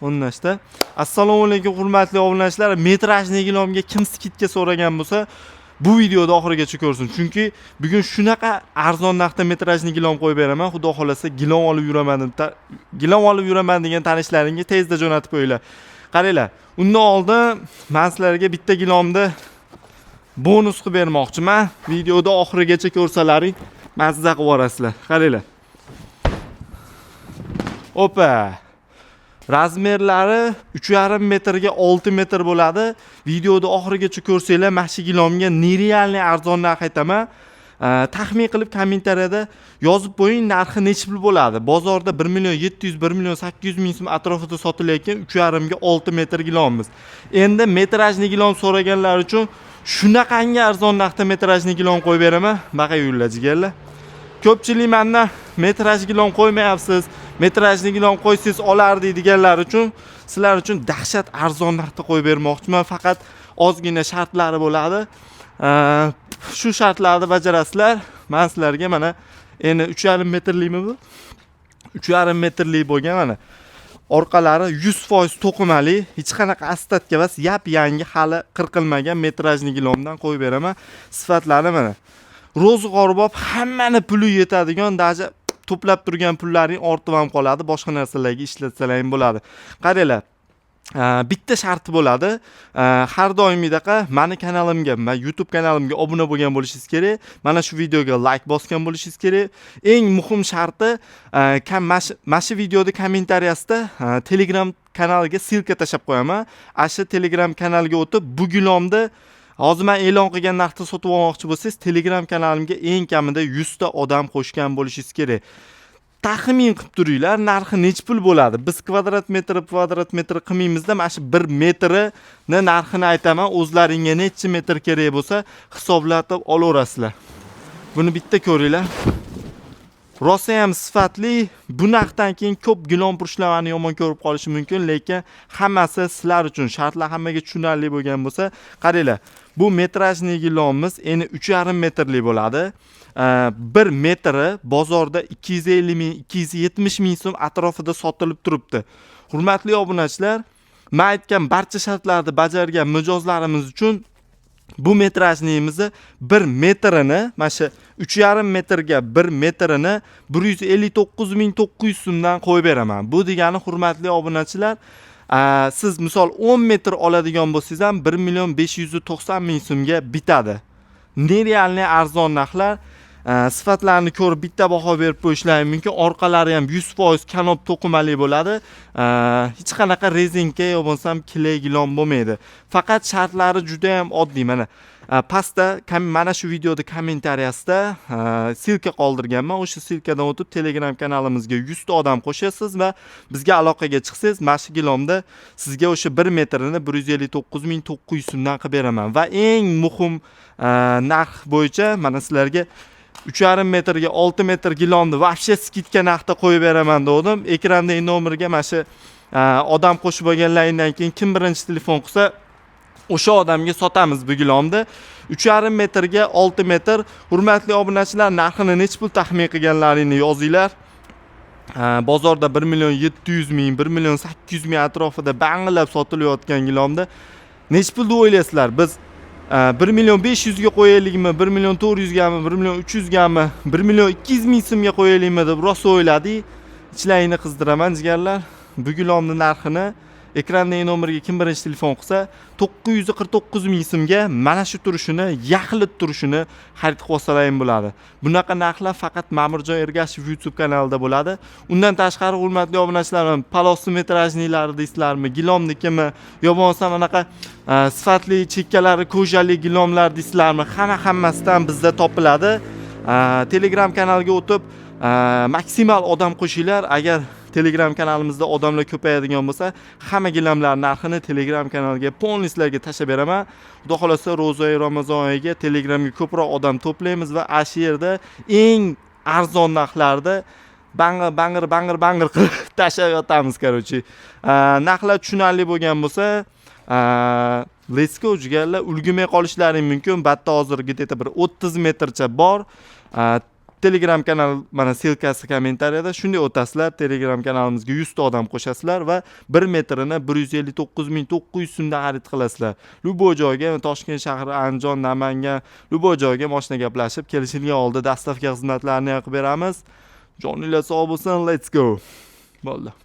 O'nnashda. Assalomu alaykum hurmatli obunachilar. Metrajni gilomga kim skidga so'ragan bo'lsa, bu videoda oxirigacha ko'rsin. Chunki bugun shunaqa arzon narxda metrajni gilom qo'yib beraman. Xudo xolasa gilom olib yuraman degan tanishlaringga tezda jo'natib qo'yinglar. Qaranglar, undan oldin men sizlarga bitta gilomni bonus qilib bermoqchiman. Videoda oxirigacha ko'rsalaring, mazza qilib orasizlar. Qaranglar. Opa. Razmerlari 3,5 metrga 6 metr bo'ladi. Videoda oxirigacha ko'rsanglar, mana gilomga nerealniy arzon narx aytaman. Taxmin qilib kommentariyada yozib qo'ying, narxi necha pul bo'ladi. Bozorda 1 million 700 1 million 800 ming so'm atrofida sotilayotgan 3,5 ga 6 metr gilomimiz. Endi metrajni gilom so'raganlar uchun shunaqangi arzon narxda metrajni gilom qo'yib beraman. Baqa yurlar jigarlar. Ko'pchilik mendan metraj gilom qo'ymayapsiz, metrajni gilom qo'ysangiz olardi deganlar uchun sizlar uchun dahshat arzon narxda qo'yib bermoqchiman. Faqat ozgina shartlari bo'ladi. Shu shartlarni bajarasizlar. Men sizlarga mana endi 3,5 metrlikmi bu? 3,5 metrlik bo'lgan mana. Orqalari 100% to'qimali, hech qanaqa asstatga emas, yap-yangi hali qirqilmagan metrajni gilomdan qo'yib beraman. Sifatlari mana. Ro'zg'orbop hammani puli yetadigan, daja to'plab turgan pullaring ortib ham qoladi, boshqa narsalarga ishlatsalaring bo'ladi. Qaranglar. Bitta sharti bo'ladi. Har doimgidaqa meni kanalimga, YouTube kanalimga obuna bo'lgan bo'lishingiz kerak. Mana shu videoga like bosgan bo'lishingiz kerak. Eng muhim sharti, mana shu videoda kommentariyasida Telegram kanaliga silka tashlab qo'yaman. Shu Telegram kanaliga o'tib, bu gilomni hozir men e'lon qilgan narxda sotib olmoqchi bo'lsangiz, Telegram kanalimga eng kamida 100 ta odam qo'shgan bo'lishingiz kerak. Taxmin qilib turinglar, narxi necha pul bo'ladi? Biz kvadrat metr qilmaymizda, mana shu 1 metrni narxini aytaman. O'zlaringga necha metr kerak bo'lsa, hisoblatib olaverasizlar. Buni bitta ko'ringlar. Rosa ham sifatli. Bu narxdan keyin ko'p gilompurishlarni yomon ko'rib qolishi mumkin, lekin hammasi sizlar uchun, shartlar hammaga tushunarli bo'lgan bo'lsa, qaranglar. Bu metrajni gilomimiz endi 3,5 metrlik bo'ladi. 1 metri bozorda 250 ming, 270 ming so'm atrofida sotilib turibdi. Hurmatli obunachilar, men aytgan barcha shartlarni bajargan mijozlarimiz uchun bu metrajnimizni 1 metrini, mana shu 3,5 metrga 1 metrini 159.900 so'mdan qo'yib beraman. Bu degani, hurmatli obunachilar, siz misol 10 metr oladigan bo'lsangiz ham 1 million 590 ming so'mga bitadi. Nerealniy arzon narxlar. Sifatlarni ko'rib bitta baho berib qo'yishlaring mumkin. Orqalari ham 100% kanop to'qimali bo'ladi. Hech qanaqa rezinka yo bo'lsam kley gilom bo'lmaydi. Faqat shartlari juda ham oddiy. Mana pastda mana shu videoda kommentariyasida silka qoldirganman. O'sha silkadan o'tib Telegram kanalimizga 100 ta odam qo'shasiz va bizga aloqaga chiqsangiz, mana shu gilomda sizga o'sha 1 metrini 159.900 so'mdan qilib beraman. Va eng muhim narx bo'yicha mana sizlarga 3,5 metrga 6 metr gilomni vobshe skidga narxda qo'yib beraman dedim. Ekrandagi nomerga mana shu odam qo'shib olganlardan keyin kim birinchi telefon qilsa, o'sha odamga sotamiz bu gilomni. 3,5 metrga 6 metr. Hurmatli obunachilar, narxini necha pul taxmin qilganlaringni yozinglar. Bozorda 1 million 700 ming, 1 million 800 ming atrofida bang'ilab sotilayotgan gilomni necha pul deb o'ylaysizlar? Biz 1 million 500 ga qo'yaylikmi, 1 million 400 gami, 1 million 300 gami, 1 million 200 ming so'mga qo'yaylikmi deb rosa o'yladik. Ichlaringni qizdiraman jigarlar. Bu gilomning narxini ekrandagi nomerga kim birinchi telefon qilsa, 949 ming so'mga mana shu turishini, yaxlit turishini xarid qilib olsalaring bo'ladi. Bunaqa narxlar faqat Ma'murjon Ergashev YouTube kanalida bo'ladi. Undan tashqari, hurmatli obunachilar, palosi metrajnilar deysizlarmi, gilomnikimi, yo bo'lmasa anaqa sifatli chekkalari ko'jali gilomlar deysizlarmi, hammasidan bizda topiladi. Telegram kanaliga o'tib maksimal odam qo'shinglar. Agar Telegram kanalimizda odamlar ko'payadigan bo'lsa, hamma gilamlar narxini Telegram kanaliga polnislarga tashlab beraman. Xudo xolasa ro'za Ramazon oyiga Telegramga ko'proq odam to'playmiz va shu yerda eng arzon narxlarda bangir qilib tashlab yotamiz, qarochi. Narxlar tushunarli bo'lgan bo'lsa, let's go jigarlar, ulgurmay qolishlaring mumkin. Batta hozirgi bir 30 metrcha bor. Telegram kanal mana silkasi kommentariyada. Shunday o'tasizlar, Telegram kanalimizga 100 ta odam qo'shasizlar va 1 metrini 159.900 so'mdan xarid qilasizlar. Любой joyga, Toshkent shahri, Andijon, Namangan, любой joyga mashina gaplashib, kelishilgan holda dastavka xizmatlarini qilib beramiz. Joninglar sog' bo'lsin, let's go. Bo'ldi.